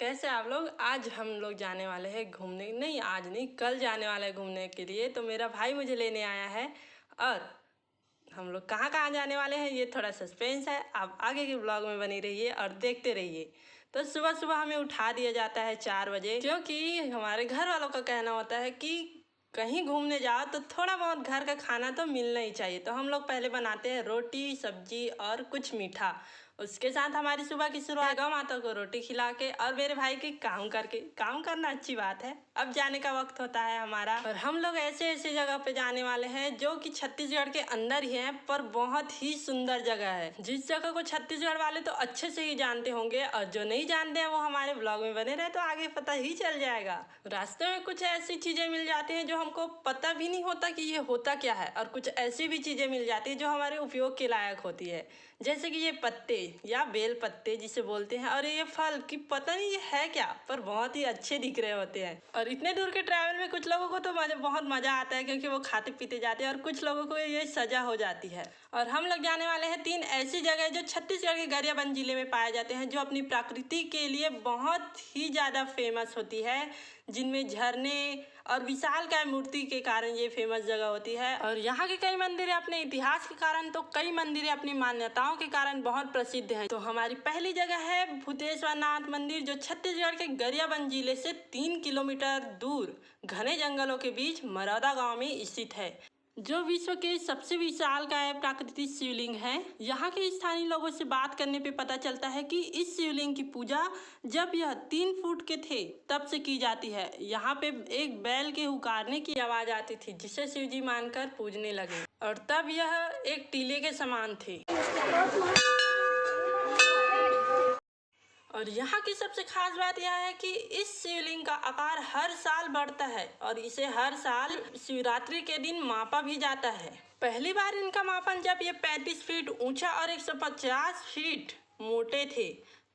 कैसे आप लोग। आज हम लोग जाने वाले हैं घूमने, नहीं आज नहीं कल जाने वाले हैं घूमने के लिए। तो मेरा भाई मुझे लेने आया है और हम लोग कहाँ कहाँ जाने वाले हैं ये थोड़ा सस्पेंस है। आप आगे के ब्लॉग में बनी रहिए और देखते रहिए। तो सुबह सुबह हमें उठा दिया जाता है 4 बजे, क्योंकि हमारे घर वालों का कहना होता है कि कहीं घूमने जाओ तो थोड़ा बहुत घर का खाना तो मिलना ही चाहिए। तो हम लोग पहले बनाते हैं रोटी सब्जी और कुछ मीठा। उसके साथ हमारी सुबह की शुरुआत गौ माता को रोटी खिला के और मेरे भाई के काम करके। काम करना अच्छी बात है। अब जाने का वक्त होता है हमारा और हम लोग ऐसे ऐसे जगह पे जाने वाले हैं जो कि छत्तीसगढ़ के अंदर ही है, पर बहुत ही सुंदर जगह है। जिस जगह को छत्तीसगढ़ वाले तो अच्छे से ही जानते होंगे और जो नहीं जानते हैं वो हमारे ब्लॉग में बने रहे तो आगे पता ही चल जाएगा। रास्ते में कुछ ऐसी चीजें मिल जाती हैं जो हमको पता भी नहीं होता कि ये होता क्या है, और कुछ ऐसी भी चीजें मिल जाती है जो हमारे उपयोग के लायक होती है, जैसे कि ये पत्ते या बेल पत्ते जिसे बोलते हैं, और ये फल की पता नहीं ये है क्या, पर बहुत ही अच्छे दिख रहे होते हैं। और इतने दूर के ट्रैवल में कुछ लोगों को तो बहुत मजा आता है क्योंकि वो खाते पीते जाते हैं, और कुछ लोगों को ये सजा हो जाती है। और हम लोग जाने वाले हैं 3 ऐसी जगह जो छत्तीसगढ़ के गरियाबंद जिले में पाए जाते हैं, जो अपनी प्रकृति के लिए बहुत ही ज्यादा फेमस होती है, जिनमें झरने और विशालकाय मूर्ति के कारण ये फेमस जगह होती है। और यहाँ के कई मंदिर अपने इतिहास के कारण तो कई मंदिर अपनी मान्यताओं के कारण बहुत प्रसिद्ध हैं। तो हमारी पहली जगह है भूतेश्वर नाथ मंदिर, जो छत्तीसगढ़ के गरियाबंद जिले से 3 किलोमीटर दूर घने जंगलों के बीच मरौदा गांव में स्थित है, जो विश्व के सबसे विशालकाय प्राकृतिक शिवलिंग है। यहाँ के स्थानीय लोगों से बात करने पे पता चलता है कि इस शिवलिंग की पूजा जब यह 3 फुट के थे तब से की जाती है। यहाँ पे एक बैल के हुकारने की आवाज आती थी, जिसे शिव जी मानकर पूजने लगे, और तब यह एक टीले के समान थे। और यहाँ की सबसे खास बात यह है कि इस शिवलिंग का आकार हर साल बढ़ता है और इसे हर साल शिवरात्रि के दिन मापा भी जाता है। पहली बार इनका मापन जब ये 35 फीट ऊंचा और 150 फीट मोटे थे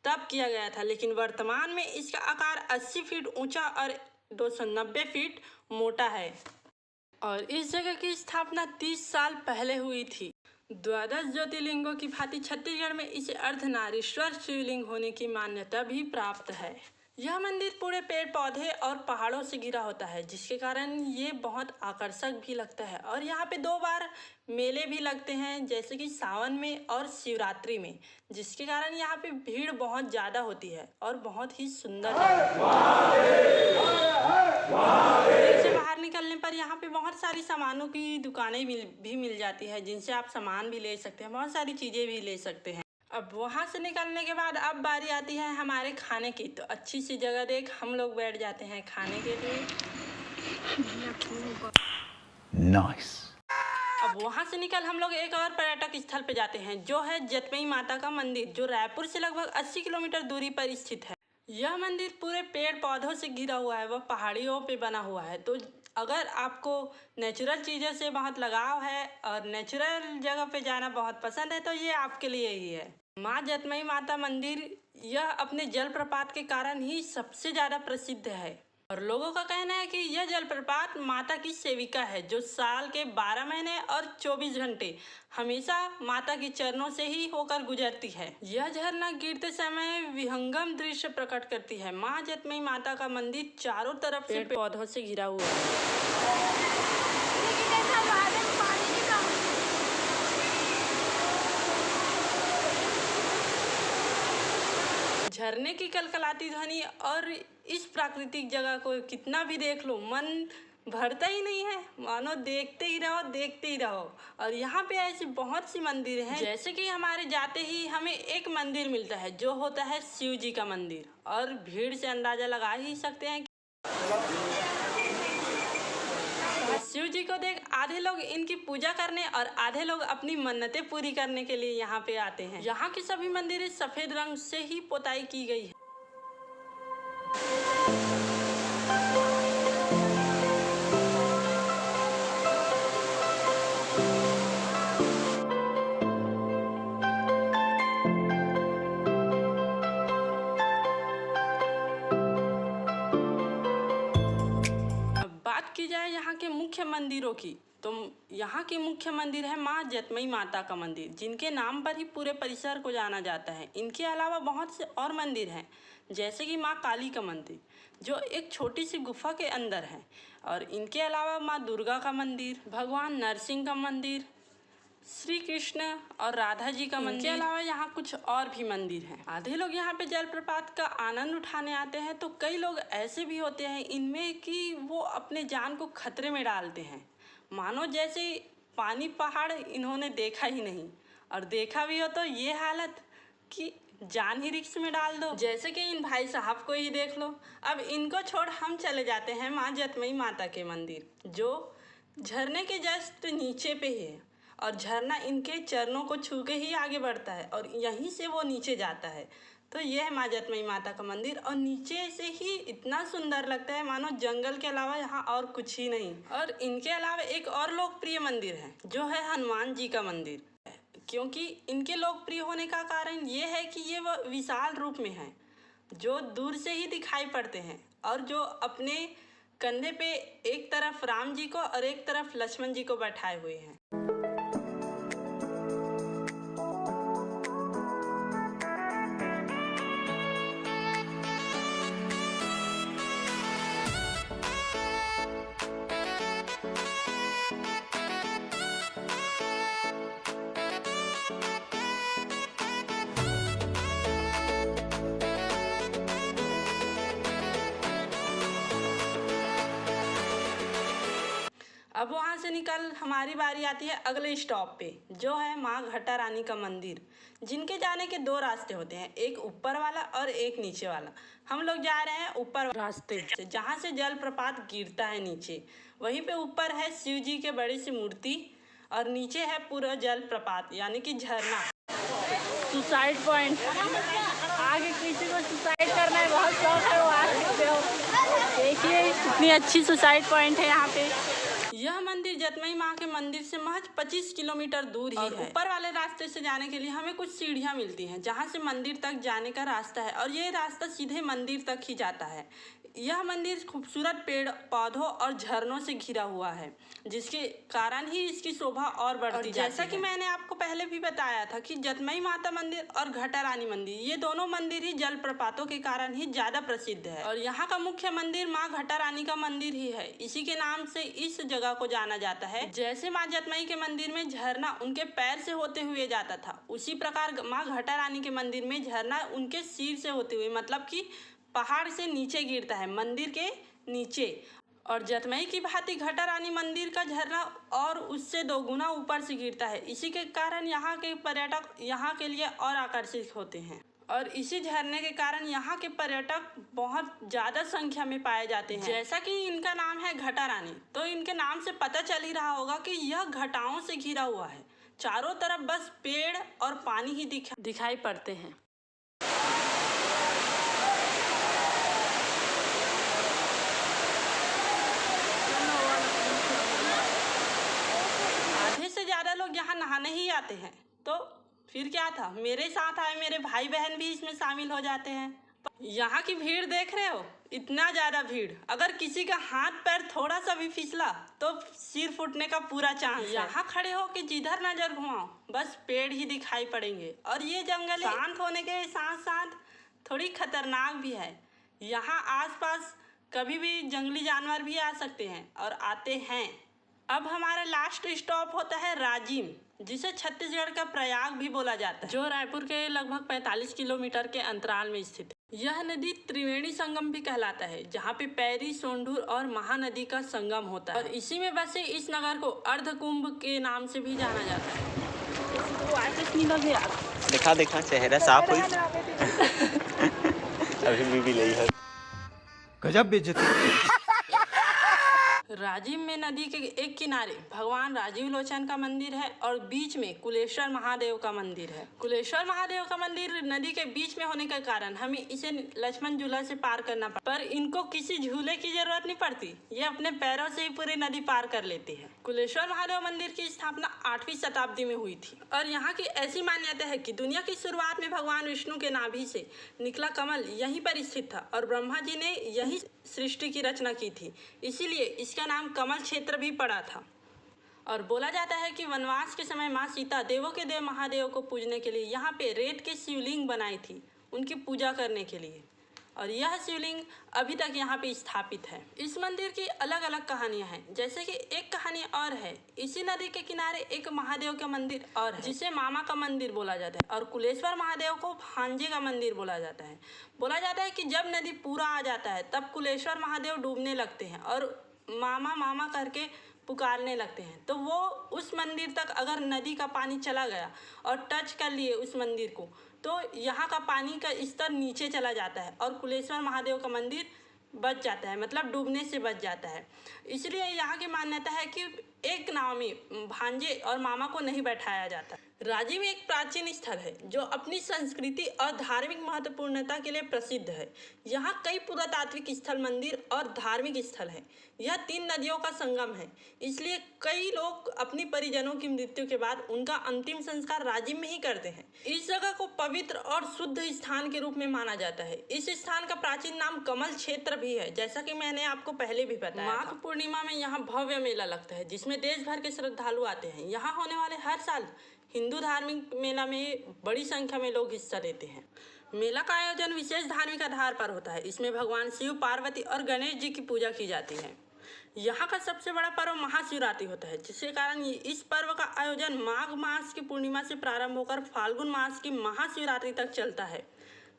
तब किया गया था, लेकिन वर्तमान में इसका आकार 80 फीट ऊंचा और 290 फीट मोटा है। और इस जगह की स्थापना 30 साल पहले हुई थी। द्वादश ज्योतिर्लिंगों की भांति छत्तीसगढ़ में इसे अर्धनारीश्वर शिवलिंग होने की मान्यता भी प्राप्त है। यह मंदिर पूरे पेड़ पौधे और पहाड़ों से घिरा होता है, जिसके कारण ये बहुत आकर्षक भी लगता है। और यहाँ पे 2 बार मेले भी लगते हैं, जैसे कि सावन में और शिवरात्रि में, जिसके कारण यहाँ पे भीड़ बहुत ज़्यादा होती है और बहुत ही सुंदर से बाहर निकलने पर यहाँ पे बहुत सारी सामानों की दुकानें भी मिल जाती है, जिनसे आप सामान भी ले सकते हैं, बहुत सारी चीज़ें भी ले सकते हैं। अब वहाँ से निकलने के बाद अब बारी आती है हमारे खाने की। तो अच्छी सी जगह देख हम लोग बैठ जाते हैं खाने के लिए। नाइस। अब वहाँ से निकल हम लोग एक और पर्यटक स्थल पे जाते हैं, जो है जतमई माता का मंदिर, जो रायपुर से लगभग 80 किलोमीटर दूरी पर स्थित है। यह मंदिर पूरे पेड़ पौधों से घिरा हुआ है, वह पहाड़ियों पे बना हुआ है। तो अगर आपको नेचुरल चीज़ों से बहुत लगाव है और नेचुरल जगह पे जाना बहुत पसंद है तो ये आपके लिए ही है। माँ जतमई माता मंदिर यह अपने जलप्रपात के कारण ही सबसे ज़्यादा प्रसिद्ध है, और लोगों का कहना है कि यह जलप्रपात माता की सेविका है, जो साल के 12 महीने और 24 घंटे हमेशा माता के चरणों से ही होकर गुजरती है। यह झरना गिरते समय विहंगम दृश्य प्रकट करती है। माँ जतमई माता का मंदिर चारों तरफ से पेड़ पौधों से घिरा हुआ है। झरने की कलकलाती ध्वनि और इस प्राकृतिक जगह को कितना भी देख लो मन भरता ही नहीं है, मानो देखते ही रहो देखते ही रहो। और यहाँ पे ऐसी बहुत सी मंदिर हैं, जैसे कि हमारे जाते ही हमें एक मंदिर मिलता है जो होता है शिव जी का मंदिर, और भीड़ से अंदाजा लगा ही सकते हैं कि शिव जी को देख आधे लोग इनकी पूजा करने और आधे लोग अपनी मन्नतें पूरी करने के लिए यहाँ पे आते हैं। यहाँ की सभी मंदिरें सफेद रंग से ही पोताई की गई है। अब बात की जाए यहाँ के मुख्य मंदिरों की, तो यहाँ की मुख्य मंदिर है माँ जतमई माता का मंदिर, जिनके नाम पर ही पूरे परिसर को जाना जाता है। इनके अलावा बहुत से और मंदिर हैं, जैसे कि माँ काली का मंदिर, जो एक छोटी सी गुफा के अंदर है, और इनके अलावा माँ दुर्गा का मंदिर, भगवान नरसिंह का मंदिर, श्री कृष्ण और राधा जी का मंदिर। इनके अलावा यहाँ कुछ और भी मंदिर हैं। आधे लोग यहाँ पे जलप्रपात का आनंद उठाने आते हैं, तो कई लोग ऐसे भी होते हैं इनमें कि वो अपने जान को खतरे में डालते हैं, मानो जैसे पानी पहाड़ इन्होंने देखा ही नहीं, और देखा भी हो तो ये हालत कि जान ही रिस्क में डाल दो। जैसे कि इन भाई साहब को ही देख लो। अब इनको छोड़ हम चले जाते हैं माँ जतमई माता के मंदिर, जो झरने के जस्ट नीचे पे ही है, और झरना इनके चरणों को छू के ही आगे बढ़ता है और यहीं से वो नीचे जाता है। तो यह है माँ जतमई माता का मंदिर, और नीचे से ही इतना सुंदर लगता है मानो जंगल के अलावा यहाँ और कुछ ही नहीं। और इनके अलावा एक और लोकप्रिय मंदिर है, जो है हनुमान जी का मंदिर, क्योंकि इनके लोकप्रिय होने का कारण ये है कि ये वह विशाल रूप में है, जो दूर से ही दिखाई पड़ते हैं, और जो अपने कंधे पे एक तरफ राम जी को और एक तरफ लक्ष्मण जी को बैठाए हुए हैं। अब वहाँ से निकल हमारी बारी आती है अगले स्टॉप पे, जो है माँ घटा रानी का मंदिर, जिनके जाने के दो रास्ते होते हैं, एक ऊपर वाला और एक नीचे वाला। हम लोग जा रहे हैं ऊपर रास्ते से, जहाँ से जलप्रपात गिरता है नीचे। वहीं पे ऊपर है शिव जी के बड़ी सी मूर्ति, और नीचे है पूरा जलप्रपात यानी कि झरना। सुसाइड पॉइंट, आगे किसी को सुसाइड करना है, बहुत शौक है, वो आ सकते हो। देखिए कितनी अच्छी सुसाइड पॉइंट है यहाँ पे। यह मंदिर जतमई माँ के मंदिर से महज 25 किलोमीटर दूर ही है। ऊपर वाले रास्ते से जाने के लिए हमें कुछ सीढ़ियाँ मिलती हैं, जहाँ से मंदिर तक जाने का रास्ता है, और ये रास्ता सीधे मंदिर तक ही जाता है। यह मंदिर खूबसूरत पेड़ पौधों और झरनों से घिरा हुआ है, जिसके कारण ही इसकी शोभा और बढ़ती जाती है। जैसा कि मैंने आपको पहले भी बताया था कि जतमई माता मंदिर और घटा रानी मंदिर, ये दोनों मंदिर ही जलप्रपातों के कारण ही ज्यादा प्रसिद्ध है, और यहाँ का मुख्य मंदिर माँ घटा रानी का मंदिर ही है। इसी के नाम से इस जगह को जाना जाता है। जैसे माँ जतमई के मंदिर में झरना उनके पैर से होते हुए जाता था, उसी प्रकार माँ घटा रानी के मंदिर में झरना उनके सिर से होते हुए, मतलब कि पहाड़ से नीचे गिरता है, मंदिर के नीचे। और जतमई की भांति घटा रानी मंदिर का झरना और उससे 2 गुना ऊपर से गिरता है। इसी के कारण यहाँ के पर्यटक यहाँ के लिए और आकर्षित होते हैं, और इसी झरने के कारण यहाँ के पर्यटक बहुत ज़्यादा संख्या में पाए जाते हैं। जैसा कि इनका नाम है घटा रानी, तो इनके नाम से पता चल ही रहा होगा कि यह घटाओं से घिरा हुआ है। चारों तरफ बस पेड़ और पानी ही दिखाई पड़ते हैं। लोग यहाँ नहाने ही आते हैं, तो फिर क्या था, मेरे साथ आए मेरे भाई बहन भी इसमें शामिल हो जाते हैं। यहाँ की भीड़ देख रहे हो, इतना ज्यादा भीड़, अगर किसी का हाथ पैर थोड़ा सा भी फिसला तो सिर फूटने का पूरा चांस है। यहाँ खड़े हो के जिधर नजर घुमाओ बस पेड़ ही दिखाई पड़ेंगे, और ये जंगल शांत होने के साथ साथ थोड़ी खतरनाक भी है। यहाँ आसपास कभी भी जंगली जानवर भी आ सकते हैं, और आते हैं। अब हमारा लास्ट स्टॉप होता है राजिम, जिसे छत्तीसगढ़ का प्रयाग भी बोला जाता है, जो रायपुर के लगभग 45 किलोमीटर के अंतराल में स्थित है। यह नदी त्रिवेणी संगम भी कहलाता है, जहाँ पे पैरी, सोंढूर और महानदी का संगम होता है, और इसी में बसे इस नगर को अर्धकुंभ के नाम से भी जाना जाता है। देखा चेहरा साफ हुई। अभी भी लई है। गजब बेइज्जती। राजिम में नदी के एक किनारे भगवान राजीव लोचन का मंदिर है, और बीच में कुलेश्वर महादेव का मंदिर है। कुलेश्वर महादेव का मंदिर नदी के बीच में होने के कारण हमें इसे लक्ष्मण झूला से पार करना पड़ता, पर इनको किसी झूले की जरूरत नहीं पड़ती, ये अपने पैरों से ही पूरी नदी पार कर लेती है। कुलेश्वर महादेव मंदिर की स्थापना 8वीं शताब्दी में हुई थी, और यहाँ की ऐसी मान्यता है कि दुनिया की शुरुआत में भगवान विष्णु के नाभि से निकला कमल यहीं पर स्थित था, और ब्रह्मा जी ने यही सृष्टि की रचना की थी, इसीलिए इसका नाम कमल क्षेत्र भी पड़ा था। और बोला जाता है कि वनवास के समय माँ सीता देवों के देव महादेव को पूजने के लिए यहाँ पे रेत के शिवलिंग बनाई थी, उनकी पूजा करने के लिए। और यह शिवलिंग अभी तक यहाँ पे स्थापित है। इस मंदिर की अलग अलग कहानियाँ हैं। जैसे कि एक कहानी और है, इसी नदी के किनारे एक महादेव का मंदिर और है, जिसे मामा का मंदिर बोला जाता है, और कुलेश्वर महादेव को भांजे का मंदिर बोला जाता है। बोला जाता है कि जब नदी पूरा आ जाता है तब कुलेश्वर महादेव डूबने लगते हैं और मामा मामा करके पुकारने लगते हैं। तो वो उस मंदिर तक अगर नदी का पानी चला गया और टच कर लिए उस मंदिर को, तो यहाँ का पानी का स्तर नीचे चला जाता है और कुलेश्वर महादेव का मंदिर बच जाता है, मतलब डूबने से बच जाता है। इसलिए यहाँ की मान्यता है कि एक नाव में भांजे और मामा को नहीं बैठाया जाता। राजिम एक प्राचीन स्थल है जो अपनी संस्कृति और धार्मिक महत्वपूर्णता के लिए प्रसिद्ध है। यहाँ कई पुरातात्विक स्थल, मंदिर और धार्मिक स्थल हैं। यह 3 नदियों का संगम है, इसलिए कई लोग अपनी परिजनों की मृत्यु के बाद उनका अंतिम संस्कार राजिम में ही करते हैं। इस जगह को पवित्र और शुद्ध स्थान के रूप में माना जाता है। इस स्थान का प्राचीन नाम कमल क्षेत्र भी है, जैसा कि मैंने आपको पहले भी बताया। माघ पूर्णिमा में यहाँ भव्य मेला लगता है, जिसमें देश भर के श्रद्धालु आते हैं। यहाँ होने वाले हर साल हिंदू धार्मिक मेला में बड़ी संख्या में लोग हिस्सा लेते हैं। मेला का आयोजन विशेष धार्मिक आधार पर होता है। इसमें भगवान शिव, पार्वती और गणेश जी की पूजा की जाती है। यहाँ का सबसे बड़ा पर्व महाशिवरात्रि होता है, जिसके कारण इस पर्व का आयोजन माघ मास की पूर्णिमा से प्रारंभ होकर फाल्गुन मास की महाशिवरात्रि तक चलता है।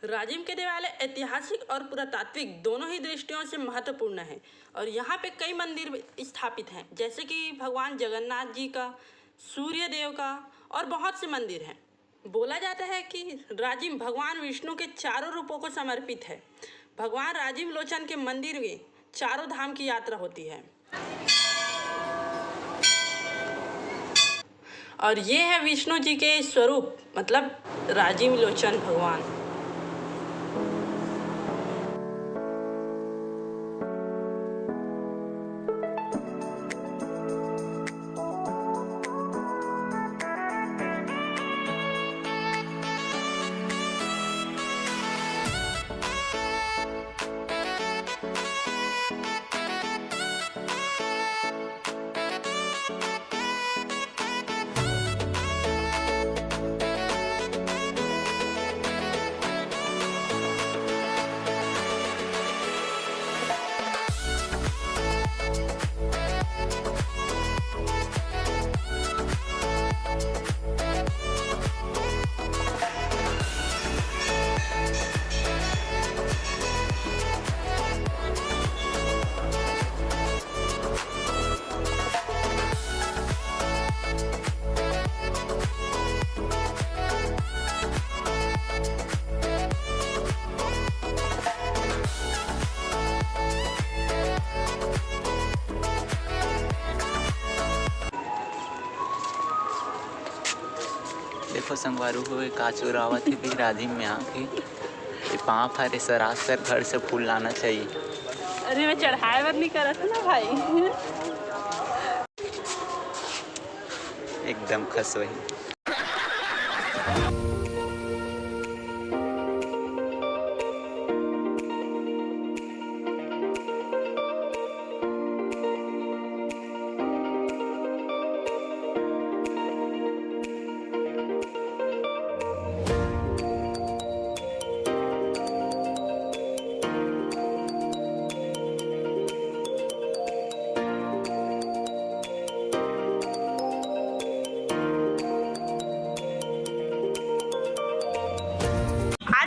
राजिम के देवालय ऐतिहासिक और पुरातात्विक दोनों ही दृष्टियों से महत्वपूर्ण है और यहाँ पे कई मंदिर स्थापित हैं, जैसे कि भगवान जगन्नाथ जी का, सूर्य देव का और बहुत से मंदिर हैं। बोला जाता है कि राजिम भगवान विष्णु के चारों रूपों को समर्पित है। भगवान राजिम लोचन के मंदिर में चारों धाम की यात्रा होती है। और ये है विष्णु जी के स्वरूप, मतलब राजिम लोचन भगवान। देखो संगवारू हुए काचू रावत ही भी राजिम में आके पाँव फारे सरास कर घर से फूल लाना चाहिए। अरे मैं चढ़ाए बर नहीं करा था ना भाई। एकदम खस वही।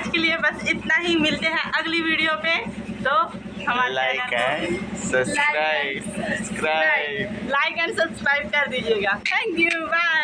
के लिए बस इतना ही। मिलते हैं अगली वीडियो पे। तो हमारे like and subscribe like and subscribe कर दीजिएगा। Thank you, bye.